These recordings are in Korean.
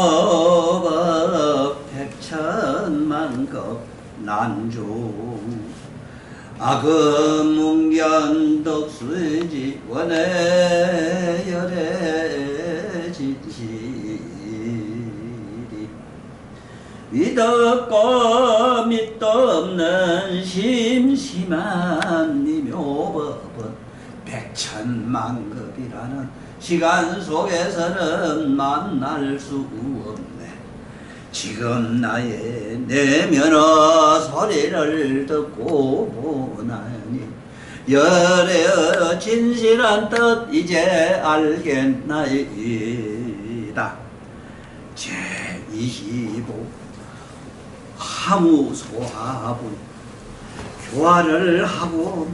묘법 백천만급 난중 악음문견 덕수지 원해 열애 진실이 믿었고 믿도 없는 심심한 이 묘법은 백천만급이라는 시간 속에서는 만날 수 없네. 지금 나의 내면의 소리를 듣고 보나니 열의 진실한 뜻 이제 알겠나이다. 제25 하무소하분 교화를 하고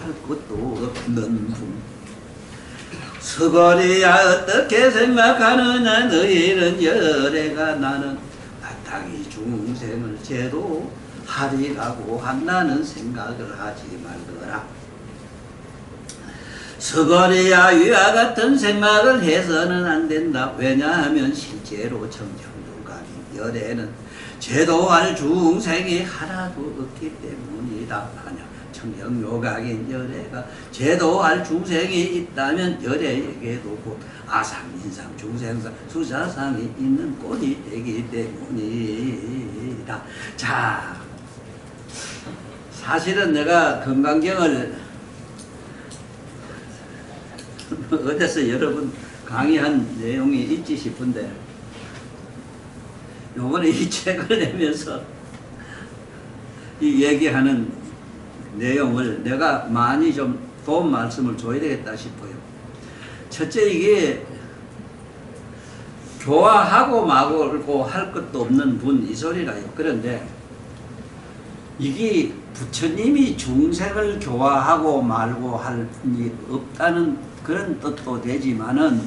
할 것도 없는 분 서거리야 어떻게 생각하느냐. 너희는 열애가 나는 마땅히 중생을 제도하리라고 한다는 생각을 하지 말거라. 서거리야 위와 같은 생각을 해서는 안 된다. 왜냐하면 실제로 정정요각인 열애는 제도할 중생이 하나도 없기 때문이다. 만약 청정요각인 열애가 제도할 중생이 있다면 열애에게도 곧 아상인상 중생상 수자상이 있는 꼴이 되기 때문이다. 자, 사실은 내가 건강경을 어디서 여러분 강의한 내용이 있지 싶은데 요번에 이 책을 내면서 이 얘기하는 내용을 내가 많이 좀 도움 말씀을 줘야 되겠다 싶어요. 첫째, 이게 교화하고 말고 할 것도 없는 분 이 소리라요. 그런데 이게 부처님이 중생을 교화하고 말고 할 분이 없다는 그런 뜻도 되지만은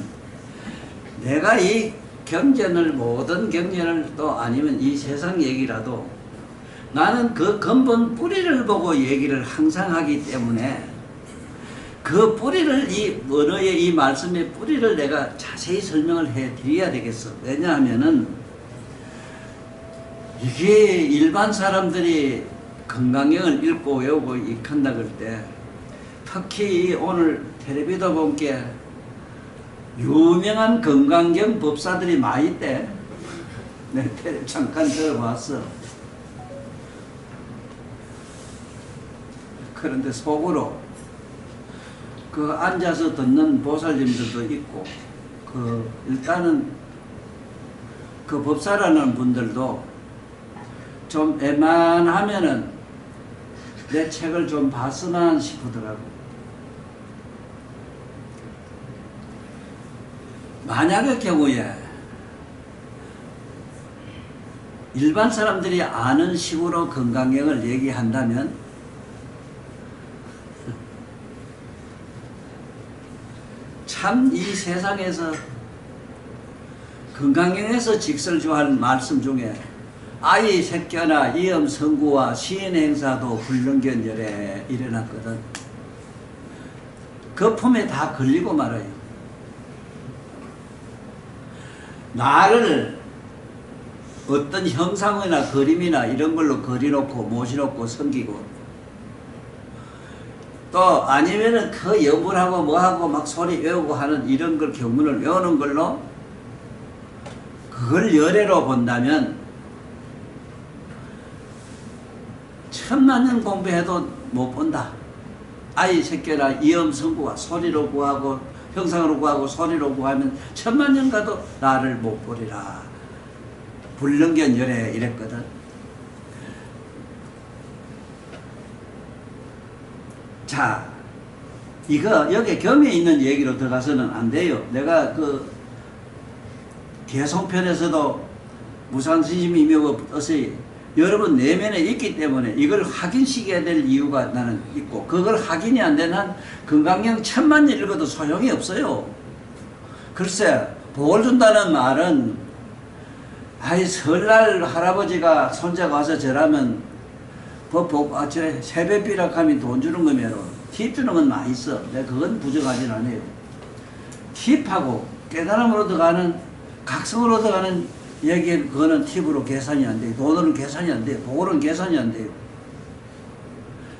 내가 이 경전을 모든 경전을 또 아니면 이 세상 얘기라도 나는 그 근본 뿌리를 보고 얘기를 항상 하기 때문에 그 뿌리를 이 언어의 이 말씀의 뿌리를 내가 자세히 설명을 해 드려야 되겠어. 왜냐하면은 이게 일반 사람들이 건강경을 읽고 외우고 익힌다 그럴 때 특히 오늘 텔레비도 본게 유명한 건강경 법사들이 많이 있대. 네, 잠깐 들어봤어. 그런데 속으로 그 앉아서 듣는 보살님들도 있고 일단은 그 법사라는 분들도 좀 애만하면은 내 책을 좀 봤으면 싶더라고. 만약의 경우에 일반 사람들이 아는 식으로 건강경을 얘기한다면 참 이 세상에서 건강경에서 직설주한 말씀 중에 아이 새끼나 이엄성구와 시인행사도 불능견열에 일어났거든. 그 품에 다 걸리고 말아요. 나를 어떤 형상이나 그림이나 이런 걸로 그려놓고 모셔놓고 섬기고 또 아니면은 그 염불하고 뭐하고 막 소리 외우고 하는 이런 걸 경문을 외우는 걸로 그걸 열애로 본다면 천만년 공부해도 못 본다. 아이 새끼나 이엄성구가 소리로 구하고 형상으로 구하고 소리로 구하면 천만년 가도 나를 못 보리라. 불능견 열애 이랬거든. 자, 이거 여기 겸에 있는 얘기로 들어가서는 안 돼요. 내가 그 개성편에서도 무상신심이 묘법이 여러분 내면에 있기 때문에 이걸 확인시켜야 될 이유가 나는 있고 그걸 확인이 안 되는 한 건강경 천만 년 읽어도 소용이 없어요. 글쎄 복을 준다는 말은 아이 설날 할아버지가 손자가 와서 절하면 저 세배비라 하면 돈 주는 거면 팁 주는 건 많이 있어. 내가 그건 부정하진 않아요. 팁하고 깨달음으로 들어가는 각성을 얻어가는 얘기는 그거는 팁으로 계산이 안 돼요. 돈으로는 계산이 안 돼요. 보고는 계산이 안 돼요.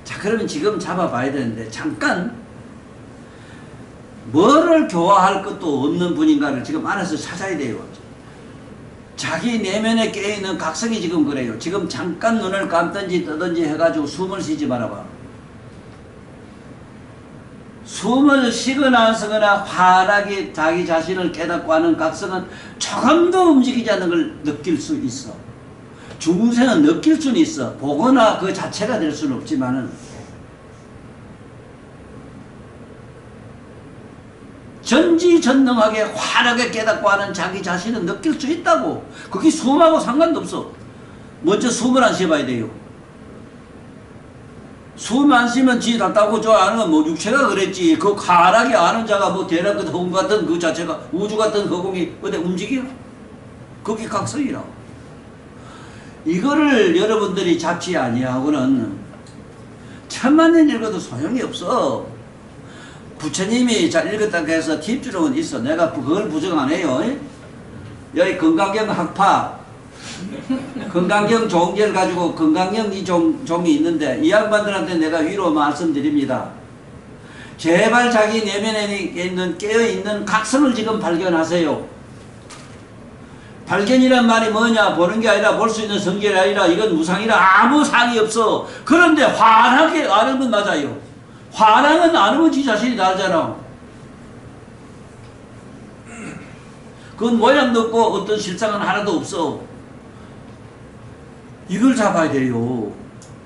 자, 그러면 지금 잡아봐야 되는데 잠깐 뭐를 교화할 것도 없는 분인가를 지금 안에서 찾아야 돼요. 자기 내면에 깨어있는 각성이 지금 그래요. 지금 잠깐 눈을 감든지 뜨든지 해가지고 숨을 쉬지 말아봐. 숨을 쉬거나 안 쉬거나 환하게 자기 자신을 깨닫고 하는 각성은 조금도 움직이지 않는 걸 느낄 수 있어. 중생은 느낄 수는 있어. 보거나 그 자체가 될 수는 없지만은 전지전능하게 환하게 깨닫고 하는 자기 자신은 느낄 수 있다고. 그게 숨하고 상관도 없어. 먼저 숨을 안 쉬어봐야 돼요. 숨 안 쉬면 지 답답하고 저 아는 건 뭐 육체가 그랬지. 그 환하게 아는 자가 뭐 대략 그 허공 같은 그 자체가 우주 같은 허공이 어디 움직여? 그게 각성이라고. 이거를 여러분들이 잡지 아니하고는 천만 년 읽어도 소용이 없어. 부처님이 잘 읽었다고 해서 팁주로는 있어. 내가 그걸 부정 안 해요. 여기 건강경 학파, 건강경 종제를 가지고 건강경 이 종이 있는데 이 양반들한테 내가 위로 말씀드립니다. 제발 자기 내면에 있는 깨어있는 각성을 지금 발견하세요. 발견이란 말이 뭐냐? 보는 게 아니라 볼 수 있는 성질이 아니라 이건 무상이라 아무 상이 없어. 그런데 환하게 아는 건 맞아요. 환하면 아는 건 지 자신이 다르잖아. 그건 모양도 없고 어떤 실상은 하나도 없어. 이걸 잡아야 돼요.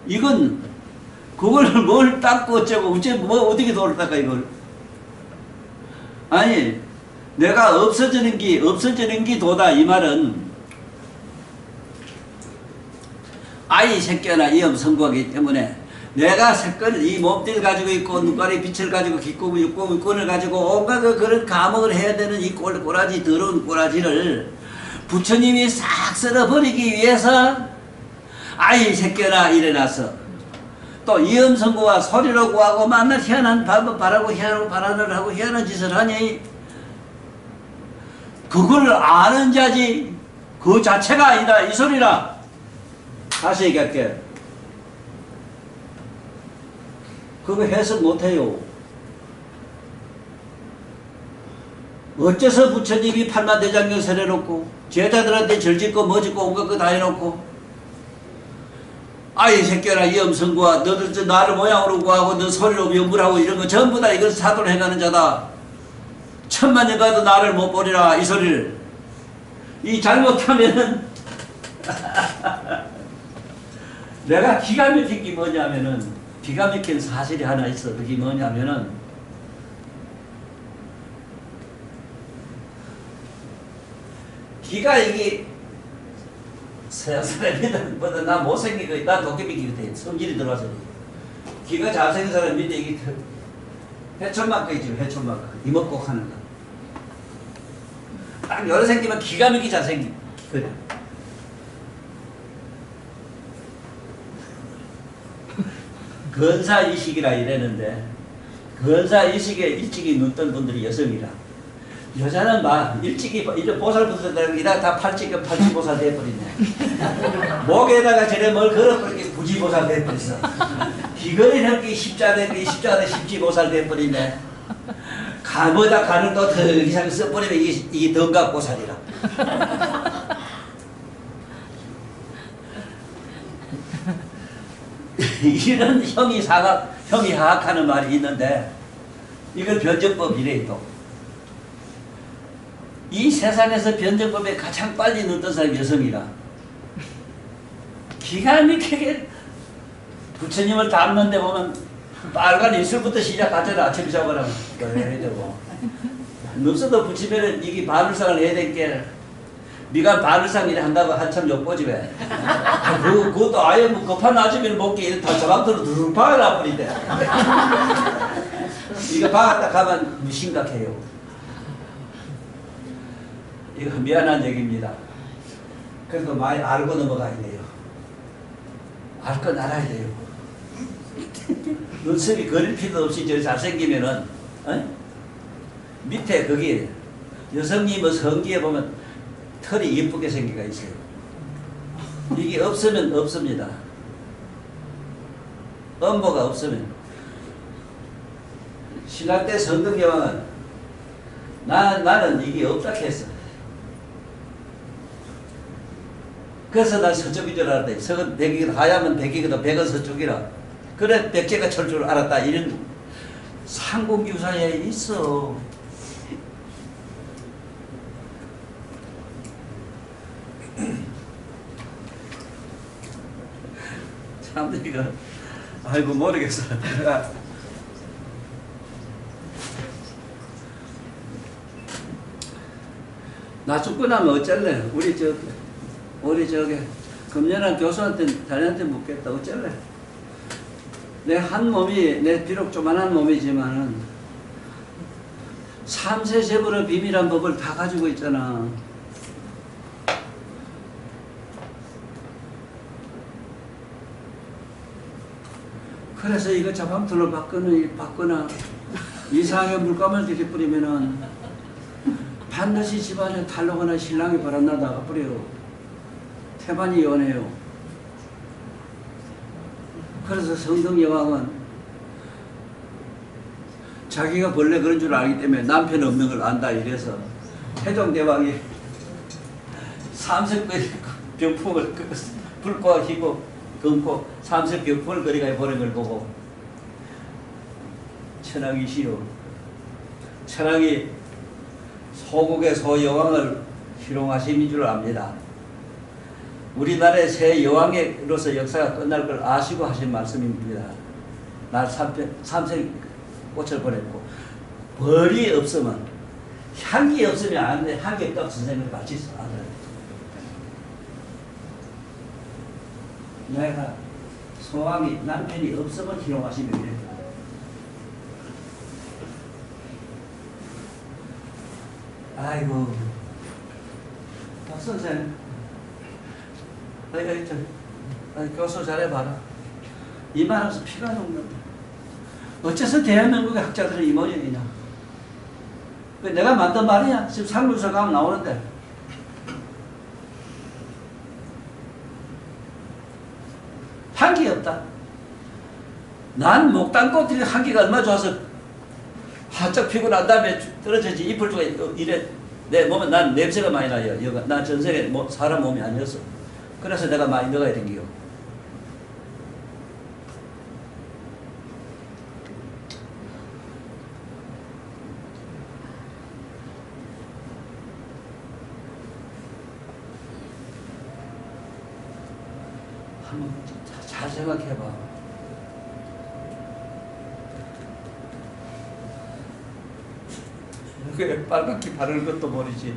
이건 그걸 뭘 닦고 어쩌고 뭐 어떻게 돌을 닦아 이걸. 아니 내가 없어지는 게 도다 이 말은 아이 새끼나 이염성구하기 때문에 내가 색깔 이 몸뚱이를 가지고 있고 눈깔이 빛을 가지고 기꺼고 육고 육권을 가지고 온갖 그런 감옥을 해야 되는 이 꼬라지 더러운 꼬라지를 부처님이 싹 쓸어버리기 위해서 아이 새끼나 일어나서 또 이염성구와 소리로 구하고 만날 희한한 밥을 바라고 희한한 바라를 하고 희한한 짓을 하니 그걸 아는 자지 그 자체가 아니다 이 소리라. 다시 얘기할게. 그거 해석 못해요. 어째서 부처님이 팔마대장경 세례놓고 제자들한테 절짓고 뭐짓고 온갖 거 다 해놓고 아이 새끼라 이염성구와 너들 나를 모양으로 구하고 너 소리로 명불하고 이런 거 전부 다 이걸 사도를 해가는 자다. 천만 년 가도 나를 못 보리라 이 소리를. 이 잘못하면은 내가 기가 막힌 게 뭐냐면은 기가 막힌 사실이 하나 있어. 그게 뭐냐면은 기가 이게 서양 사람이보다 나 못생기고 나 도깨비기 같아. 성질이 들어와서 기가 잘생긴 사람 밑에 이게 회천막가 있지. 회천막가 이목곡 하는 거 딱 여러 생기면 기가 막히게 잘생긴 그래. 근사이식이라 이랬는데 근사이식에 일찍이 눈뜬 분들이 여성이라. 여자는 막 일찍이 이제 보살 붙었다고 이다 다 팔찌보살 돼버리네. 목에다가 저래 뭘 걸어버리게 부지보살 돼버렸어. 귀걸이 넘기 십자대 십지보살 돼버리네. 가보다 가는 또 더 이상 써버리면 이게 덩각보살이라. 이런 형이 하악하는 말이 있는데 이걸 변정법이래. 또 이 세상에서 변정법에 가장 빨리 넣던 사람이 여성이라. 기가 막히게 부처님을 닮는데 보면 빨간 입술부터 시작하잖아. 아침 자고라면 그래야 되고 없어도 붙이면은 이게 바늘상을 해야 될게 네가 바늘상 일을 한다고 한참 욕보지 왜. 그것도 아예 뭐 급한 아침에는 먹기 다 저방도로 두루 박아놔 버린대. 이거 박았다 가면 심각해요. 이거 미안한 얘기입니다. 그래도 많이 알고 넘어가야 돼요. 알 건 알아야 돼요. 눈썹이 그릴 필요 없이 저 잘생기면은 밑에 거기 여성님의 성기에 보면 털이 예쁘게 생기가 있어요. 이게 없으면 없습니다. 음모가 없으면. 신학 때 선덕여왕은 나는 이게 없다 했어. 그래서 난 서쪽인 줄 알았대. 서은 백이거든. 하야면 백이거든. 백은 서쪽이라. 그래 백제가 철 줄 알았다. 이런 상공유사에 있어. 사람들이가 아이고 모르겠어. 나 죽고 나면 어쩔래? 우리 저기 금년한 교수한테 자네한테 묻겠다. 어쩔래? 내 한 몸이 내 비록 조만한 몸이지만은 3세 제불의 비밀한 법을 다 가지고 있잖아. 그래서 이거 자방틀로 바꾸나 이상하게 물감을 들이뿌리면은 반드시 집안에 탈로거나 신랑이 바람나다가 뿌려요. 태반이 연해요. 그래서 성덕여왕은 자기가 본래 그런 줄 알기 때문에 남편 없는 걸 안다 이래서 태종대왕이 삼색거리 병풍을 불과 희고 금고 삼색 병풍을 거리가에 보낸 걸 보고 천황이시여 천황이 소국의 소여왕을 희롱하심인 줄 압니다. 우리나라의 새 여왕으로서 역사가 끝날 걸 아시고 하신 말씀입니다. 날 삼색 꽃을 보냈고 벌이 없으면 향기 없으면 안 돼. 향기 없다고 선생님을 같이 알아야 돼. 내가 소왕이 남편이 없으면 희롱하시면 돼. 아이고 박 선생 교수 잘해봐라. 이 말하면서 피가 녹는다. 어째서 대한민국의 학자들은 이 모양이냐. 내가 만든 말이야. 지금 상문서 가면 나오는데 향기 없다. 난 목단꽃이 향기가 얼마나 좋아서 활짝 피고 난 다음에 떨어져지 잎을 주고 이래 내 몸에 난 냄새가 많이 나요. 난 전생에 사람 몸이 아니었어. 그래서 내가 많이 넣어야 된기요. 한번 잘 생각해봐. 그래 빨갛게 바르는 것도 모르지.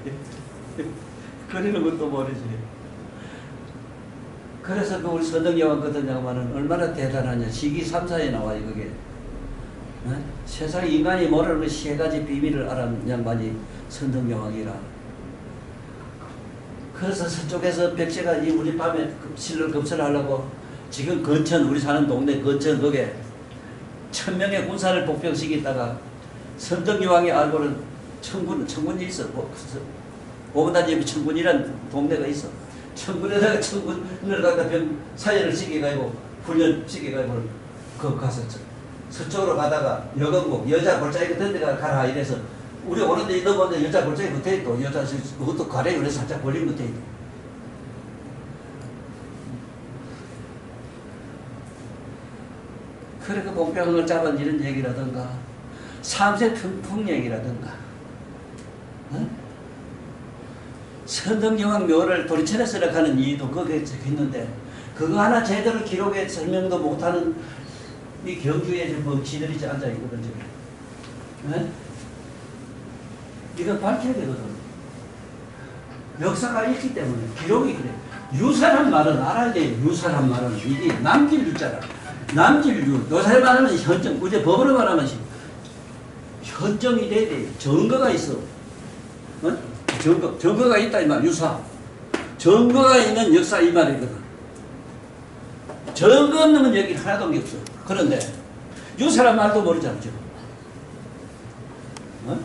그리는 것도 모르지. 그래서 그 우리 선덕여왕 같은 양반은 얼마나 대단하냐. 시기삼사에 나와요 그게. 어? 세상 인간이 모르는 세 가지 비밀을 알아는 양반이 선덕여왕이라. 그래서 서쪽에서 백제가 이 우리 밤에 신를 검설하려고 지금 건천 우리 사는 동네 건천 거기에 1000명의 군사를 복병시키다가 선덕여왕이 알고는 청군이 있어. 오분단집이 청군이란 동네가 있어. 청군에다가 청군을 갖다 사연을 시켜가지고 훈련 시켜가지고 그 가서 서쪽으로 가다가 여건국 여자 골짜기 같은 데가 가라 이래서 우리 오는데 넘어오는데 여자 골짜기 붙어있고 여자 그것도 가래 그래서 살짝 벌림 붙어있고 그래 그 공평을 잡은 이런 얘기라든가 삼색 평풍 얘기라든가 어? 선덕여왕 묘를 도리천에 쓰락하는 이유도 거기에 적혀있는데 그거 하나 제대로 기록에 설명도 못하는 이 경주에 뭐 지들이 앉아있거든 지금. 네? 이거 밝혀야 되거든. 역사가 있기 때문에 기록이 그래. 유사란 말은 알아야 돼. 유사란 말은 이게 남길 유자라. 남길 유. 요새 말하면 현정. 어제 법으로 말하면 현정이 돼야 돼. 증거가 있어. 어? 증거가 있다 이 말. 유사. 증거가 있는 역사 이 말이거든. 증거 없는 건 여기 하나도 없어. 그런데 유사란 말도 모르잖아 지금. 어?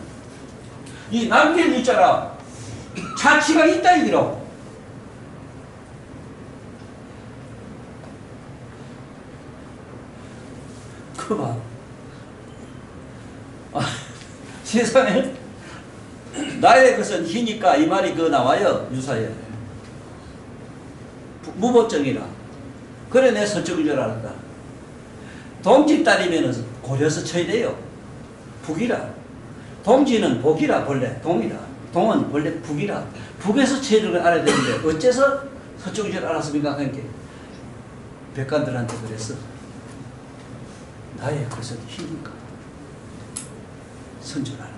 이 남길 유자라 사치가 있다 이기로. 그봐. 세상에 나의 것은 희니까 이 말이 그 나와요 유사에. 무보증이라. 그래 내 서쪽인 줄 알았다. 동지 딸이면 고려서 쳐야 돼요. 북이라. 동지는 복이라 본래 동이라. 동은 본래 북이라. 북에서 쳐야 될 걸 알아야 되는데 어째서 서쪽인 줄 알았습니까? 그러니까 백관들한테 그랬어. 나의 것은 희니까 선줄 알았다.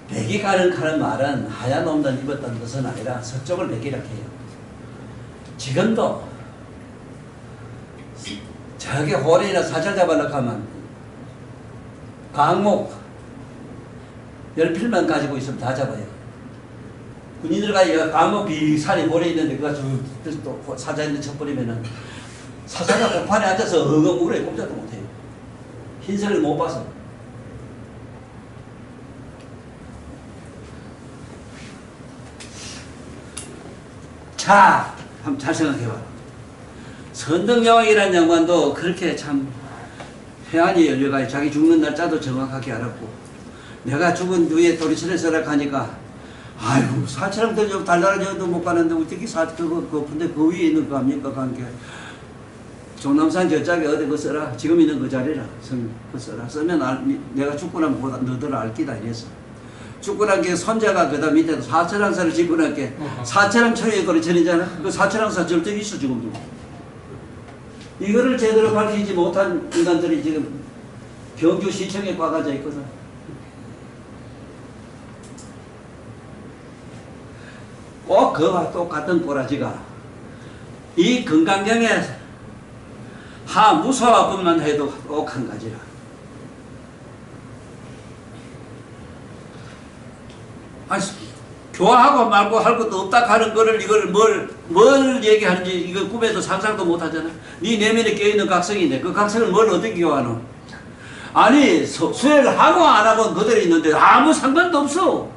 백이 가는 말은 하얀 옷을 입었다는 것은 아니라 서쪽을 백이라 해요. 지금도 저기 호래나 사찰 잡으려고 하면 강목 10필만 가지고 있으면 다 잡아요. 군인들과 강목 비산이 모래 있는데 그가 또 사자 있는 쳐버리면은 사자가 공판에 앉아서 엉엉 울어요. 꼼짝도 못해요. 흰색을 못 봐서. 자, 한번 잘 생각해봐. 선덕여왕이라는 양반도 그렇게 참 해안이 열려가 자기 죽는 날짜도 정확하게 알았고, 내가 죽은 뒤에 도리천에 서라 하니까 아이고 사처럼 더 달달하지도 못 가는데 어떻게 근데 그 위에 있는 거 합니까? 관계 종남산 저짝에 어디 그 써라. 지금 있는 그 자리라. 그 써라. 쓰면 내가 죽고 나면 너들 알기다 이랬어. 죽고 난 게 손자가 그다 밑에 사철항사를 짓고 난 게 사철항 초유의 거리 전이잖아. 그 사철항사 절대 있어 지금도. 이거를 제대로 밝히지 못한 인간들이 지금 경주시청에 꽉가져 있거든. 꼭 그와 똑같은 꼬라지가 이 건강경에 하무소화뿐만 해도 꼭 한 가지라. 아니, 교화하고 말고 할 것도 없다 하는 거를 이걸 뭘 얘기하는지 이거 꿈에도 상상도 못 하잖아. 네 내면에 껴있는 각성인데 그 각성을 뭘 어떻게 교화하노? 아니, 수행을 하고 안 하고 그대로 있는데 아무 상관도 없어.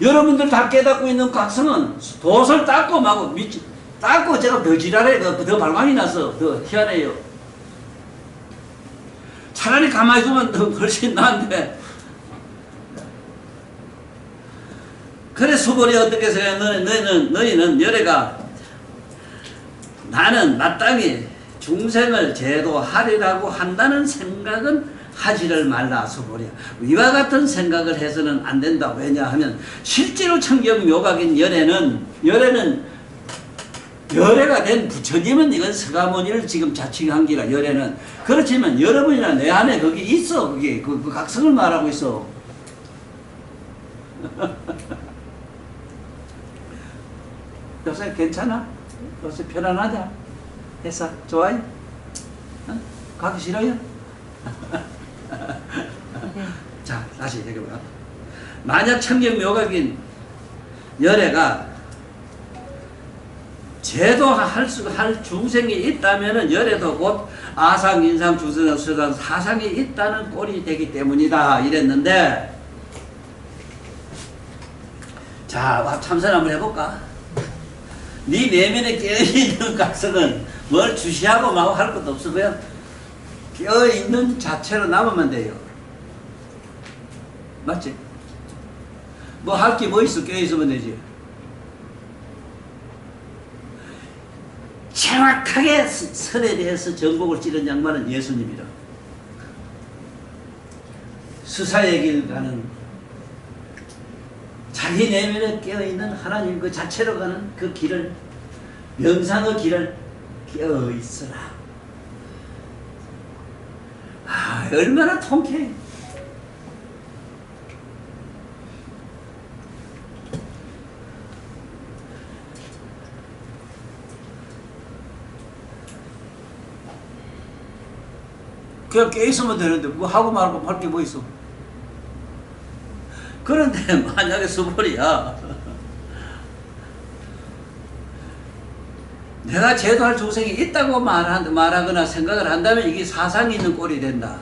여러분들 다 깨닫고 있는 각성은 도설 닦고 마고 닦고 제가 더 지랄해. 더 발광이 나서 더 희한해요. 차라리 가만히 두면 더 훨씬 나은데. 그래 수벌이 어떻게 생각해? 너희는 열애가 나는 마땅히 중생을 제도하리라고 한다는 생각은 하지를 말라 수벌이야. 이와 같은 생각을 해서는 안 된다. 왜냐하면 실제로 청경묘각인 열애가 된 부처님은 이건 서가모니를 지금 자칭한 기라. 열애는 그렇지만 여러분이나 내 안에 거기 있어. 그게 그 각성을 말하고 있어. 요새 괜찮아? 요새 편안하자? 했어? 좋아요? 어? 가기 싫어요? 자, 다시 얘기해보라. 만약 청경묘각인 열애가 제도할 중생이 있다면 열애도 곧 아상, 인상, 주선, 수단, 사상이 있다는 꼴이 되기 때문이다. 이랬는데, 자, 참선 한번 해볼까? 네 내면에 깨어있는 각성은 뭘 주시하고 마고 할 것도 없어. 그냥 깨어있는 자체로 남으면 돼요. 맞지? 뭐 할 게 뭐 있어? 깨어있으면 되지. 정확하게 선에 대해서 전곡을 찌른 양반은 예수님이라. 수사의 길 가는 자기 내면에 깨어있는 하나님 그 자체로 가는 그 길을, 명상의 길을 깨어있으라. 아, 얼마나 통쾌해. 그냥 깨있으면 되는데 뭐 하고 말고 할 게 뭐 있어. 그런데 만약에 수벌이야 내가 제도할 중생이 있다고 말하거나 생각을 한다면 이게 사상이 있는 꼴이 된다.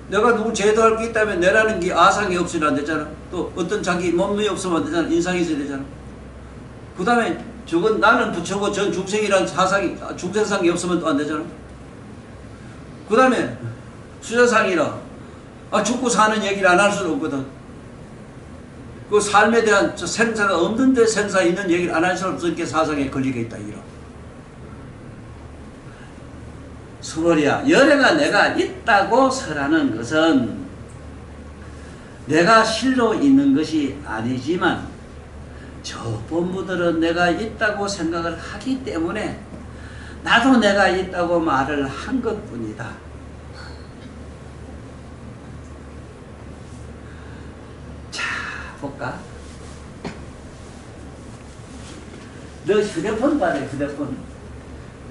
내가 누구 제도할 게 있다면 내라는 게 아상이 없으면 안 되잖아. 또 어떤 자기 몸이 없으면 안 되잖아. 인상이 있어야 되잖아. 그 다음에 저건 나는 부처고 전 중생이란 사상이, 중생상이 없으면 또 안 되잖아. 그 다음에 수자상이라 죽고 사는 얘기를 안 할 수는 없거든. 그 삶에 대한 생사가 없는데 생사 있는 얘기를 안 할 수 없으니까 사상에 걸리게 있다 이러. 수월이야. 열애가 내가 있다고 설하는 것은 내가 실로 있는 것이 아니지만 저 본부들은 내가 있다고 생각을 하기 때문에 나도 내가 있다고 말을 한 것뿐이다. 자, 볼까? 너 휴대폰 봐라, 휴대폰.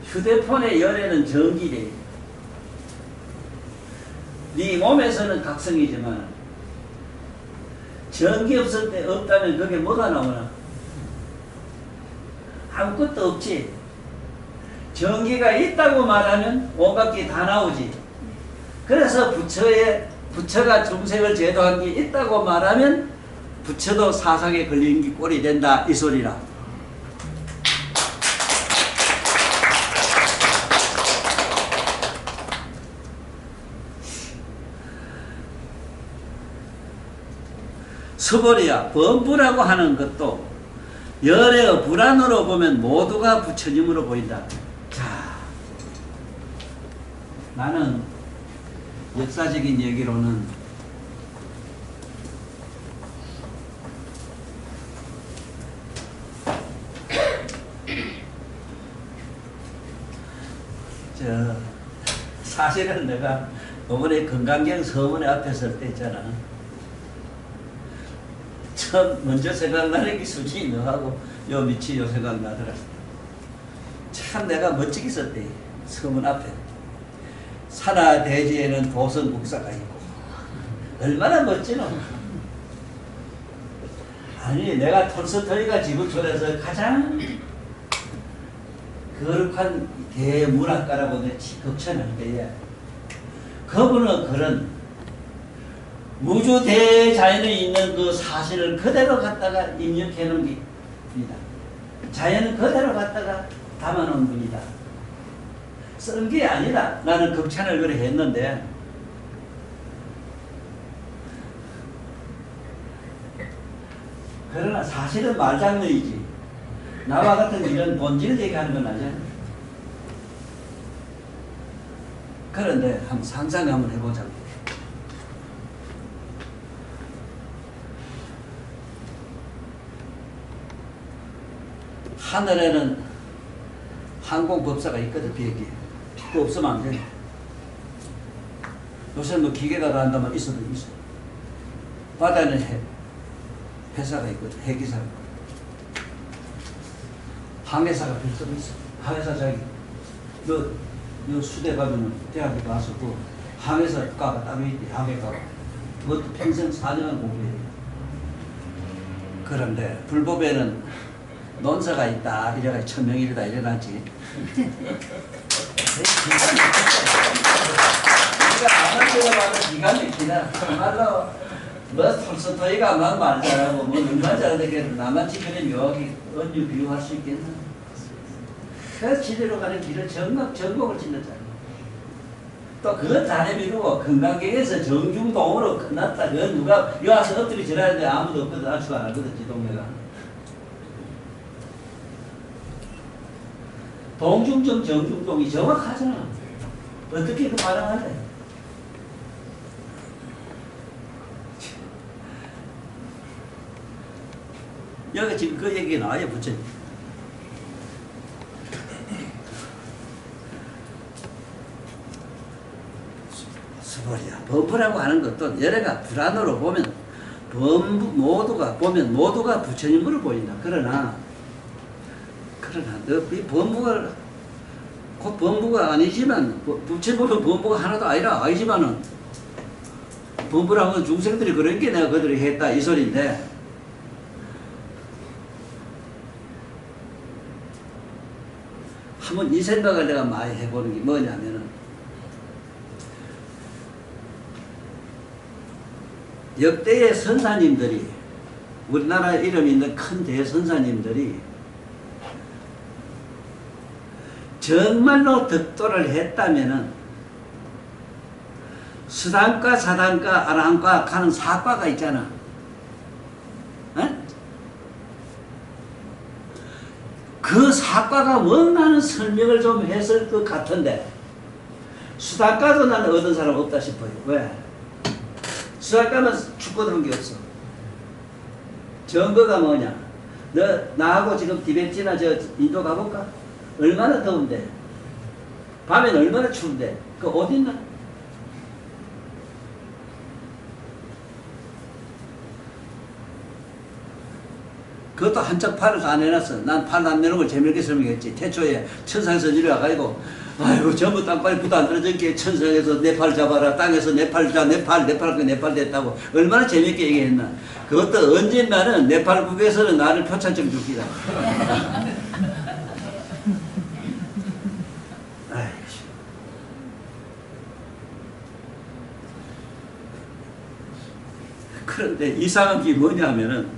휴대폰의 열애는 전기래. 네 몸에서는 각성이지만 전기 없을 때 없다면 그게 뭐가 나오나? 아무것도 없지. 전기가 있다고 말하면 온갖 게 다 나오지. 그래서 부처가 중생을 제도한 게 있다고 말하면 부처도 사상에 걸리는 게 꼴이 된다 이 소리라. 서벌이야. 범부라고 하는 것도 열애의 불안으로 보면 모두가 부처님으로 보인다. 자, 나는 역사적인 얘기로는 사실은 내가 이번에 건강경 서문회 앞에 설 때 있잖아. 처음 먼저 생각나는 게 솔직히 너하고 요 밑이 요 생각나더라. 참 내가 멋지게 썼대. 서문 앞에 산하 대지에는 도선 국사가 있고 얼마나 멋지노. 아니 내가 톨스토이가 지구촌에서 가장 거룩한 대문학가라고 내 극찬하는데 그분은 그런 우주 대자연에 있는 그 사실을 그대로 갖다가 입력해 놓은 게 분이다. 자연은 그대로 갖다가 담아 놓은 분이다. 쓴 게 아니다. 나는 극찬을 그래 했는데 그러나 사실은 말장난이지. 나와 같은 이런 본질을 얘기하는 건 아니야. 그런데 한번 상상 한번 해보자고. 하늘에는 항공법사가 있거든, 비행기. 그거 없으면 안 돼. 요새 뭐 기계가 다 한다면 있어도 있어. 바다에는 회사가 있거든, 해기사가. 항해사가 별도로 있어. 항해사 자기, 너 수대 가면은 대학에 가서 그 항해사과가 따로 있대, 항해과가. 그것도 평생 4년을 공부해야 돼. 그런데 불법에는 논사가 있다. 이래가 천명일이다. 이래놨지. 우리가 아마추어가 봐도 기가 막히다. 정말로 뭐 톨스토이가 막 말 잘하고 뭐 얼마나 잘하는데 나만치 그래 묘하게 언유 비유할 수 있겠나. 그 지대로 가는 길을 전곡을 짓는잖아. 또 그것 다 내밀고 건강경에서 정중동으로 끝났다. 그건 누가 여기 와서 엎드려 지나는데 아무도 없거든. 알수가 안 하거든. 지동네가. 동중정 정중동이 정확하잖아. 어떻게 그 말을 하래? 여기 지금 그 얘기 나와요, 부처님. 수벌이야. 범부라고 하는 것도 여래가 불안으로 보면 모두가 부처님으로 보인다. 그러나 이 범부가 곧 범부가 아니지만 부처님은 범부가 하나도 아니지만은 범부라는 건 중생들이 그런 게 내가 그들이 했다 이 소리인데 한번 이 생각을 내가 많이 해보는 게 뭐냐면은 역대의 선사님들이, 우리나라 이름 있는 큰 대선사님들이 정말로 덕도를 했다면은 수단과 사단과 아랑과 가는 사과가 있잖아. 어? 그 사과가 뭔가는 설명을 좀 했을 것 같은데 수단과도 나는 얻은 사람 없다 싶어요. 왜? 수단과는 축구하는 게 없어. 증거가 뭐냐? 나하고 지금 티베트나 인도 가볼까? 얼마나 더운데? 밤에는 얼마나 추운데? 그 옷 있나? 그것도 한쪽 팔을 안 해놨어. 난 팔 안 내는 걸 재밌게 설명했지. 태초에 천상에서 내려와가지고 아이고 전부 땅발에 부도 안 떨어졌기에 천상에서 내 팔 잡아라. 땅에서 내 팔 잡아. 내팔 됐다고 얼마나 재밌게 얘기했나. 그것도 언젠가는 네팔국에서는 나를 표창장 줄기다. 그런데 이상한 게 뭐냐면은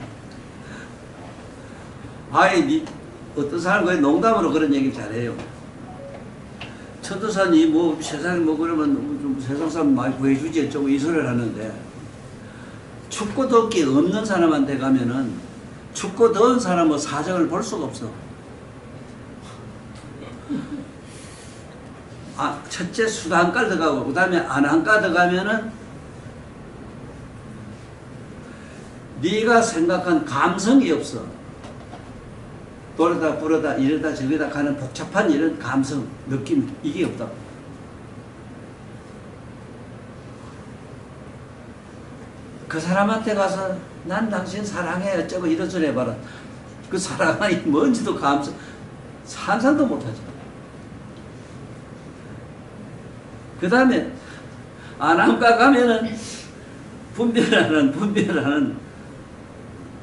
어떤 사람이 농담으로 그런 얘기 잘해요. 천도산이 뭐 세상에 뭐 그러면 좀 세상 사람 많이 구해주지 좀 이 소리를 하는데 춥고 덥기 없는 사람한테 가면은 춥고 더운 사람은 사정을 볼 수가 없어. 첫째 수단가 들어가고 그 다음에 안한가 들어가면은 네가 생각한 감성이 없어. 돌아다 불어다 이러다 저러다 가는 복잡한 이런 감성, 느낌 이게 없다고. 그 사람한테 가서 난 당신 사랑해 어쩌고 이런 소리 해봐라. 그 사랑이 뭔지도 상상도 못하죠. 그 다음에 안함가 가면은 분별하는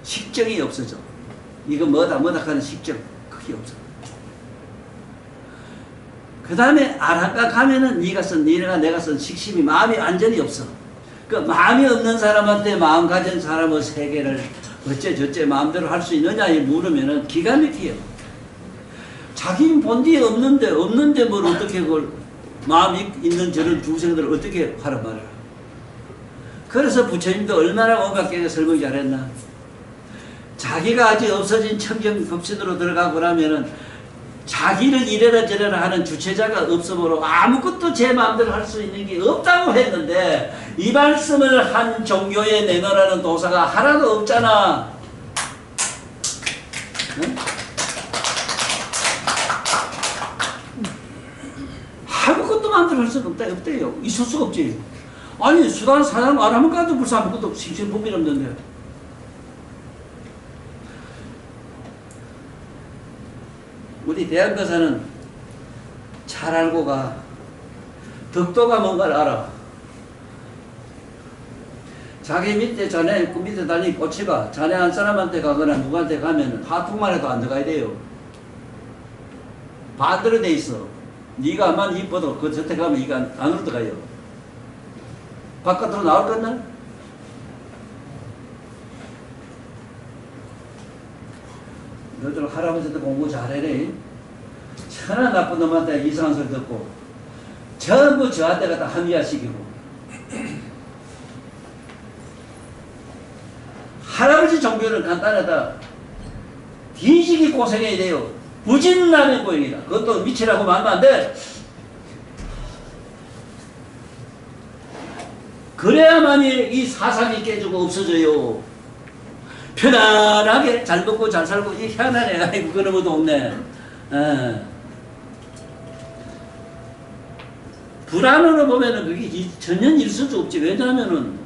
식정이 없어져. 이거 뭐다 하는 식정 그게 없어. 그 다음에 안함가 가면은 내가 쓴 식심이 마음이 완전히 없어. 그 마음이 없는 사람한테 마음 가진 사람의 세계를 어째 마음대로 할 수 있느냐 물으면은 기가 막혀요. 자기 본디 없는데 뭘 어떻게 그걸 마음이 있는 저런 중생들을 어떻게 하란 말이야. 그래서 부처님도 얼마나 오각하게 설명 잘했나. 자기가 아직 없어진 청정 법신으로 들어가고 나면은 자기를 이래라 저래라 하는 주체자가 없으므로 아무것도 제 마음대로 할 수 있는 게 없다고 했는데 이 말씀을 한 종교에 내놓으라는 도사가 하나도 없잖아. 응? 아무것도 마음대로 할 수가 없대요. 있을 수가 없지. 아니 수단 사장 안 하면 가도 벌써 아무것도 심심법이 없는데. 우리 대학교사는 잘 알고 가. 덕도가 뭔가를 알아. 자기 밑에 자네 그 밑에 달린 꼬치가 자네 한 사람한테 가거나 누구한테 가면 하품만 해도 안 들어가야 돼요. 반대로 돼 있어. 네가 아만 이뻐도 그 저택 가면 이가 안으로 들어가요. 바깥으로 나올 건나? 너희들 할아버지한테 공부 잘해래. 천하 나쁜 놈한테 이상한 소리 듣고 전부 저한테 갖다 합리화시키고 할아버지 종교는 간단하다. 뒤지기 고생해야 돼요. 부진남의 고행이다. 그것도 미치라고 말하면 안 돼. 그래야만이 이 사상이 깨지고 없어져요. 편안하게 잘 먹고 잘 살고 이 희한하네. 아이고 그놈도 없네. 불안으로 보면은 그게 전혀 일수도 없지. 왜냐하면은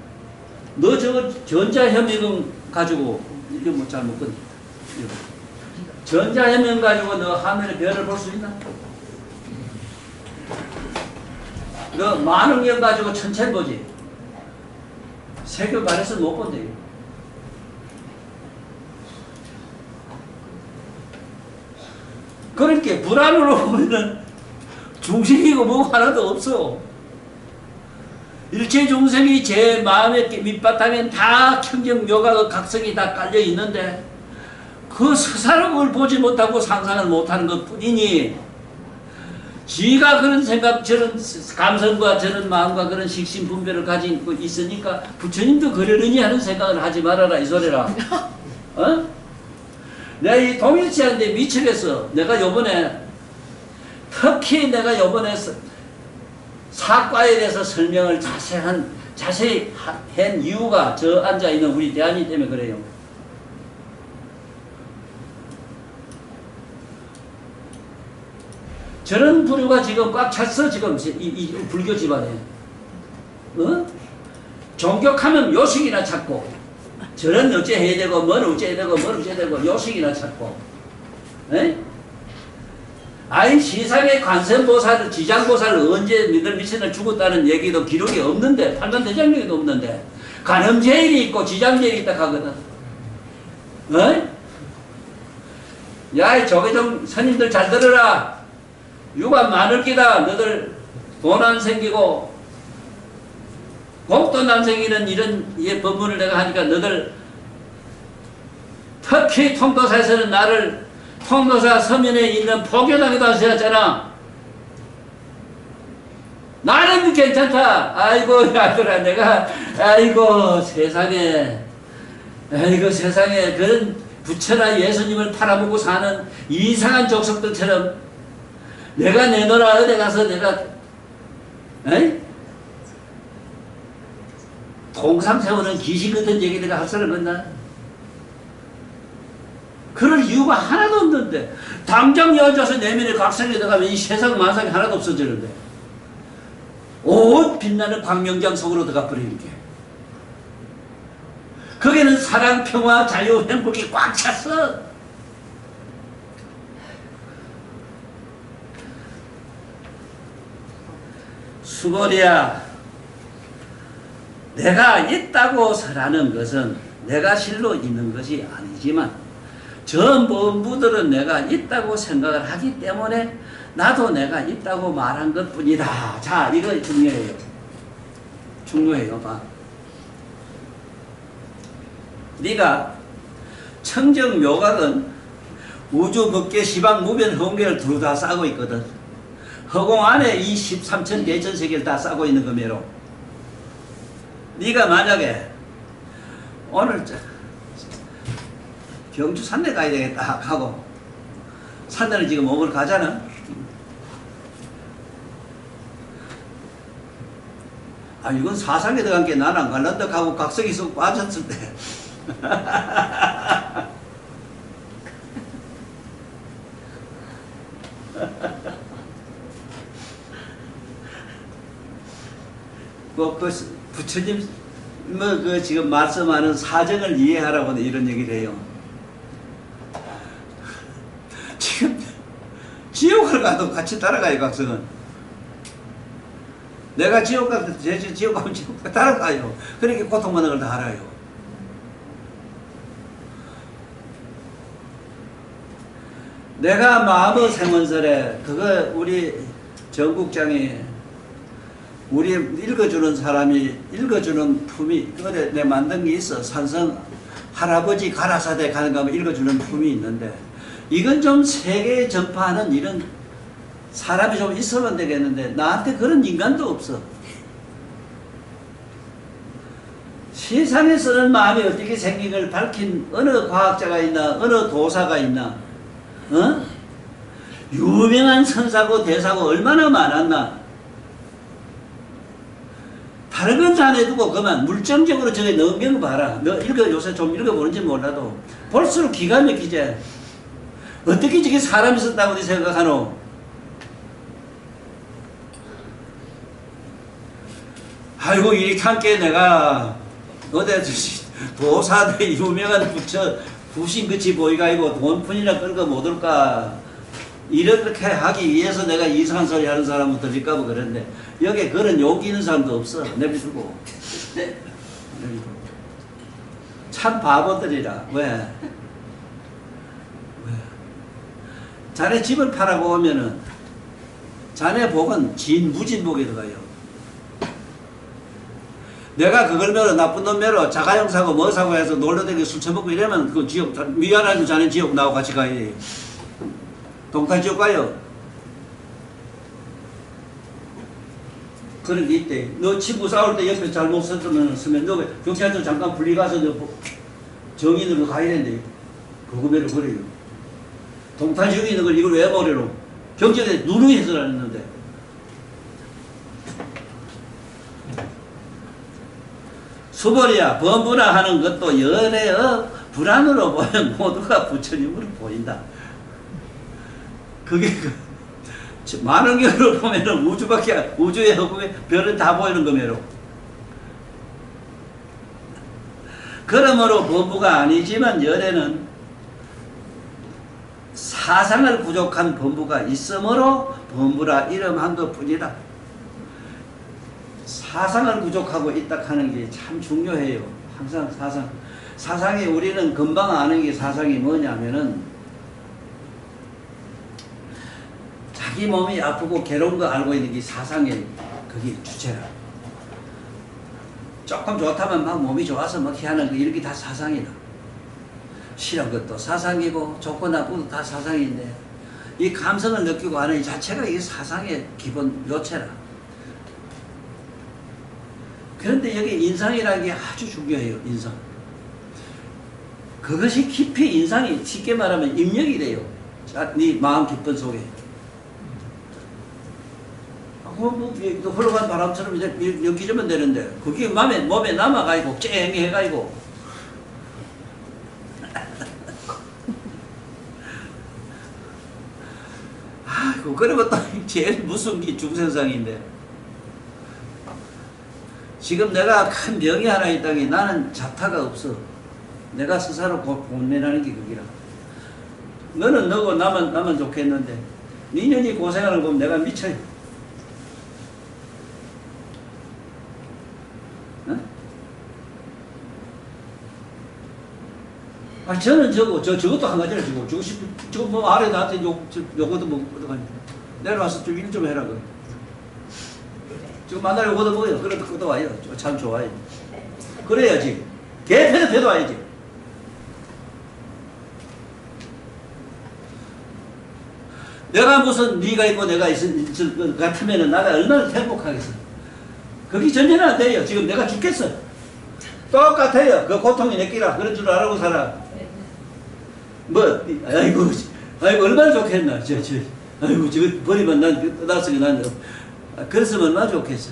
너 저거 전자현미금 가지고 이거 뭐 잘 먹거든. 전자현미금 가지고 너 하늘의 별을 볼 수 있나? 너 만원경 가지고 천천히 보지. 세계 발에서 못 본대. 그렇게 불안으로 보면은 중식이고 뭐고 하나도 없어. 일체 중생이 제 마음의 밑바탕엔 다 청정묘가 각성이 다 깔려 있는데 그 스사람을 보지 못하고 상상을 못하는 것 뿐이니 지가 그런 생각, 저런 감성과 저런 마음과 그런 식신분별을 가지고 있으니까 부처님도 그러느니 하는 생각을 하지 말아라 이 소리라. 어? 내가 이 동일치한테 미치겠어. 내가 요번에 특히 내가 요번에 사과에 대해서 설명을 자세히 한 이유가 저 앉아있는 우리 대안이 때문에 그래요. 저런 부류가 지금 꽉 찼어 지금 이 불교 집안에. 어? 종격하면 요식이나 찾고 저런 어째 해야 되고 뭘 어째 되고 뭘 어째 되고 요식이나 찾고. 에? 아니 시상의 관세음보살, 지장보살 언제 너들 미천을 죽었다는 얘기도 기록이 없는데 판단대장경에도 없는데 간음제일이 있고 지장제일이 있다 하거든. 어? 야이 조계종 스님들 잘 들어라. 유가 많을 기다. 너들 돈 안 생기고 복돈 안 생기는 이런 법문을 내가 하니까 너들 특히 통도사에서는 나를 통도사 서면에 있는 포교당에도 하셨잖아. 나는 괜찮다. 아이고 아들아 내가 아이고 세상에 그런 부처나 예수님을 팔아먹고 사는 이상한 족속들처럼 내가 내놓으라 어디 가서 내가 에이? 통상 세우는 귀신 같은 얘기 내가 할 사람 없나? 그럴 이유가 하나도 없는데 당장 여자서 내면에 각성이 들어가면 이 세상 만상이 하나도 없어지는데 온 빛나는 광명장 속으로 들어가 버리는 게 거기는 사랑, 평화, 자유, 행복이 꽉 찼어. 수고리야, 내가 있다고 설하는 것은 내가 실로 있는 것이 아니지만 저 범부들은 내가 있다고 생각을 하기 때문에 나도 내가 있다고 말한 것 뿐이다. 자, 이거 중요해요. 중요해요. 봐. 네가 청정묘각은 우주 법계 시방 무변 허공계를 두루 다 싸고 있거든. 허공 안에 이 13천 대천 세계를 다 싸고 있는 거매로. 네가 만약에 오늘 경주 산내 가야 되겠다 하고 산내를 지금 오늘 가잖아. 아 이건 사상에 들어간 게 나는 안 갈란다 하고 각성이 쏙 빠졌을 때 그 부처님 그 지금 말씀하는 사정을 이해하라고 이런 얘기를 해요. 지금 지옥을 가도 같이 따라가요. 각성은 내가 지옥 가면 지옥 가면 지옥 따라가요. 그러니까 고통받는 걸 다 알아요. 내가 마음의 생원설에 그거 우리 정국장이 우리 읽어주는 사람이 읽어주는 품이 그래 내 만든 게 있어. 산성 할아버지 가라사대 가는 거 하면 읽어주는 품이 있는데 이건 좀 세계에 전파하는 이런 사람이 좀 있으면 되겠는데 나한테 그런 인간도 없어. 세상에 쓰는 마음이 어떻게 생긴 걸 밝힌 어느 과학자가 있나 어느 도사가 있나 어? 유명한 선사고 대사고 얼마나 많았나. 다른 건 다 내두고 그만 물정적으로 저게 넘긴 거 봐라. 너 요새 좀 읽어보는지 몰라도 볼수록 기가 막히지. 어떻게 저게 사람이 썼다고 생각하노? 아이고 이렇게 함께 내가 어디 도사대 유명한 부처 부신같이 보이가 아니고 돈푼이나 끌고 못 올까 이렇게 하기 위해서 내가 이상한 소리 하는 사람은 들릴까 봐 그랬는데 여기에 그런 용기 있는 사람도 없어. 내비두고 네. 참 바보들이라. 왜? 자네 집을 팔아고 오면은 자네 복은 무진복에 들어가요. 내가 그걸 매로 나쁜 놈 매로 자가용 사고 뭐 사고 해서 놀러다니고 술 처먹고 이러면 그 지옥 미안하지 자네 지옥 나하고 같이 가야 돼. 동탄 지옥 가요. 그런 게 있대. 너 친구 싸울 때 옆에 잘못 서면 너 경찰서 잠깐 분리가서 너 정인으로 가야 된대. 그거 매로 그래요. 동탄 지옥에 있는 걸 이걸 왜 버려로? 경찰에 누누이 해설하는데. 수벌이야 범부나 하는 것도 열애의 불안으로 보면 모두가 부처님으로 보인다. 그게 많은 경우를 보면은 우주의 허공에 별은 다 보이는 거매로. 그러므로 범부가 아니지만 열애는 사상을 부족한 범부가 있으므로 범부라 이름한 것 뿐이다. 사상을 부족하고 있다 하는 게 참 중요해요. 항상 사상이 우리는 금방 아는 게 사상이 뭐냐면은 자기 몸이 아프고 괴로운 거 알고 있는 게 사상의 그게 주체라. 조금 좋다면 막 몸이 좋아서 막 희한한 거 이런 게 다 사상이다. 싫은 것도 사상이고 좋고 나쁘고 다 사상인데 이 감성을 느끼고 하는 이 자체가 이 사상의 기본 요체라. 그런데 여기 인상이라는 게 아주 중요해요. 인상. 그것이 깊이 인상이 쉽게 말하면 입력이 돼요. 자, 네 마음 깊은 속에. 흘러간 바람처럼 이제 연기주면 되는데 그게 몸에 남아가지고 쨍해가지고 아이고 그리고 또 제일 무서운 게 중생상인데 지금 내가 큰 병이 하나 있다니 나는 자타가 없어. 내가 스스로 고민하는 게 그기라. 너는 너고 나만 좋겠는데 니년이 고생하는 거 보면 내가 미쳐요. 어? 아 저는 저것도 한 가지라 저거 뭐 아래 나한테 요것도 뭐 어떡하니 내려와서 좀 일 좀 해라 그래. 지금 만날 요거도 먹어요. 그래도 그것도 와요. 참 좋아요. 그래야지. 개패도 패도 와야지. 내가 무슨 네가 있고 내가 있을 것 같으면은 나가 얼마나 행복하겠어. 그게 전제는 안 돼요. 지금 내가 죽겠어. 똑같아요. 그 고통이 내끼라. 그런 줄 알고 살아. 뭐, 아이고 얼마나 좋겠나. 아이고 저거 버리면 난 떠났으니까 난 그랬으면 얼마나 좋겠어.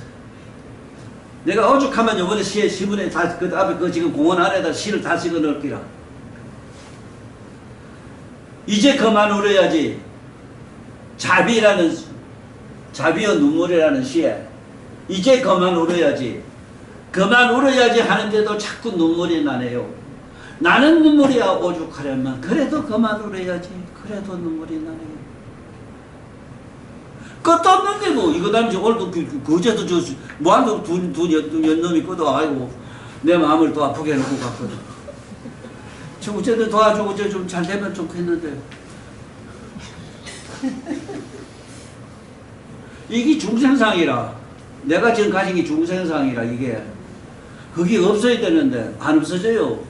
내가 오죽하면 요번에 시문에 다 그 앞에 그 지금 공원 안에다 시를 다 찍어 넣을기라. 이제 그만 울어야지. 자비와 눈물이라는 시에 이제 그만 울어야지. 그만 울어야지 하는데도 자꾸 눈물이 나네요. 나는 눈물이야 오죽하려면 그래도 그만 울어야지. 그래도 눈물이 나네요. 끝도 없는데 뭐 이거 다음에 오늘도 그제도 뭐한도 두 연놈이 꺼도 아이고 내 마음을 또 아프게 해놓고 갔거든. 저 어쨌든 도와주고 좀 잘 되면 좋겠는데 이게 중생상이라 내가 지금 가진 게 중생상이라 이게 그게 없어야 되는데 안 없어져요.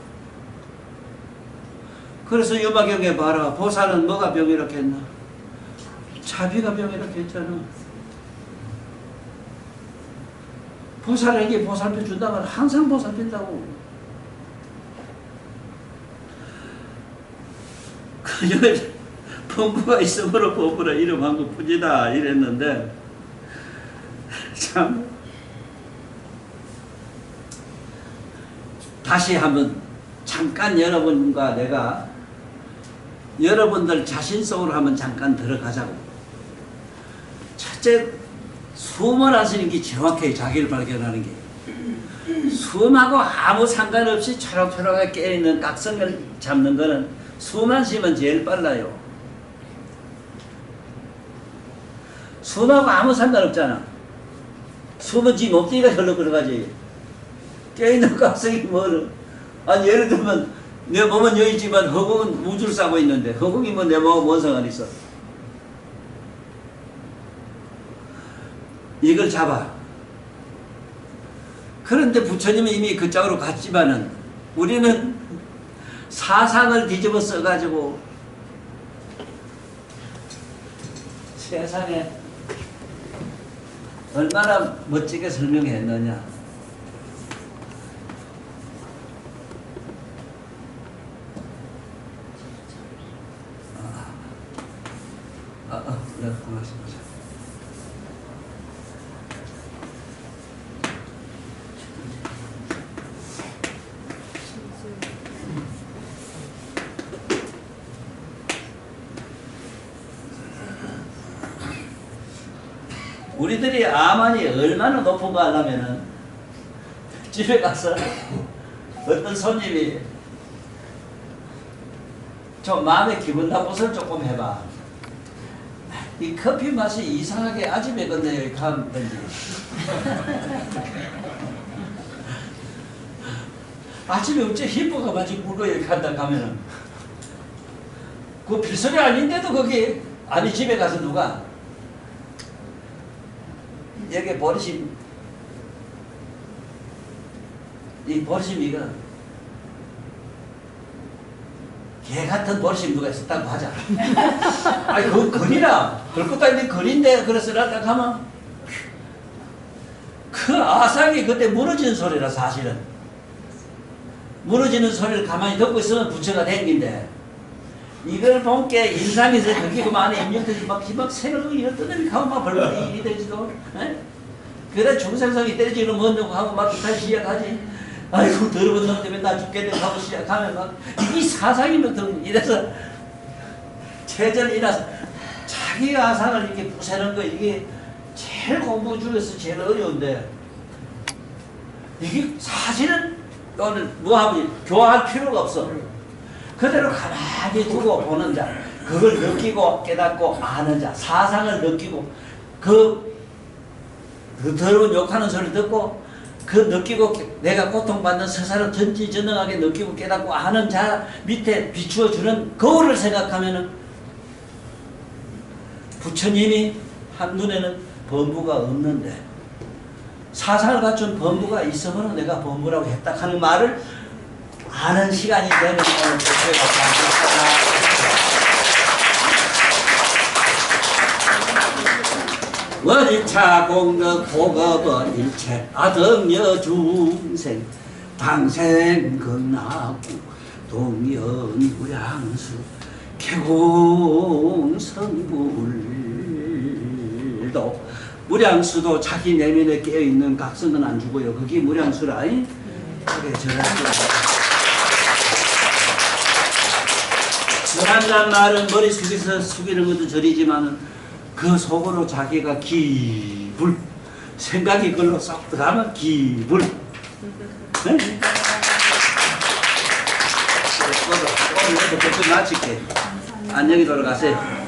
그래서 여마경에 봐라. 보살은 뭐가 병이라고 했나? 자비가 병이라고 했잖아. 보살에게 보살펴 준다면 항상 보살핀다고. 그녀의 범부가 있으므로 범부라 이름한 것 뿐이다 이랬는데 참 다시 한번 잠깐 여러분과 내가 여러분들 자신 속으로 한번 잠깐 들어가자고. 첫째, 숨을 하시는 게 정확해요. 자기를 발견하는 게. 숨하고 아무 상관없이 초록초록하게 깨어있는 각성을 잡는 거는 숨만 쉬면 제일 빨라요. 숨하고 아무 상관없잖아. 숨은 지 몸뚱이가 흘러 들어가지. 깨어있는 각성이 뭐는. 아니 예를 들면 내 몸은 여기 있지만 허공은 우주를 싸고 있는데 허공이 뭐 내 몸하고 뭔 상관이 있어. 이걸 잡아. 그런데 부처님은 이미 그 짝으로 갔지만은 우리는 사상을 뒤집어 써가지고 세상에 얼마나 멋지게 설명했느냐. 네, 고맙습니다. 우리들이 암환이 얼마나 높은가 하려면은 집에 가서 어떤 손님이 좀 마음에 기분 나쁘을 조금 해봐. 이 커피 맛이 이상하게 아집해겠네요. 이렇게 하면 되지. 아침에 어째 히퍼가 마치 물고 이렇게 한다 가면은 그 필소리 아닌데도 거기 아니 집에 가서 누가 여기 버리심 이 버리심 이거 개 같은 버리심 누가 있었다고 하자. 아니 그 거리라 그럴 것도 아닌데 거리인데 그랬으라 딱 하면 그 아상이 그때 무너지는 소리라. 사실은 무너지는 소리를 가만히 듣고 있으면 부처가 된긴데 이걸 본게 인상에서 그게 그만 입력되지 막 새로 이렇더니 가고 막 벌벌 일이 되지도. 그래 중생성이 때려지는 뭔다고 하고 막 기타 시작하지. 아이고 더러운 놈 때문에 나 죽겠네 하고 시작하면 막 이 사상이면 이래서 체절이라서 자기 아상을 이렇게 부세는 거 이게 제일 공부 중에서 제일 어려운데 이게 사실은 오늘 뭐하면 교화할 필요가 없어. 그대로 가만히 두고 보는 자, 그걸 느끼고 깨닫고 아는 자, 사상을 느끼고 그 더러운 욕하는 소리 듣고 그 느끼고 내가 고통받는 서사를 전지전능하게 느끼고 깨닫고 아는 자 밑에 비추어주는 거울을 생각하면은 부처님이 한눈에는 범부가 없는데 사상을 갖춘 범부가 있으면 내가 범부라고 했다 하는 말을 아는 시간이 되면 오늘 부처가 원일차 공덕 고급은 일체 아등여 중생 당생 건나고 동연무량수 개공성불도 무량수도 자기 내면에 깨어있는 각성은 안 주고요. 그게 무량수라. 그래 절한다는 말은 머리 숙여서 숙이는 것도 절이지만은 그 속으로 자기가 기불 생각이 그걸로 쏙 들어가면 기불. 네? 오늘 이것도 마칠게. 안녕히 돌아가세요.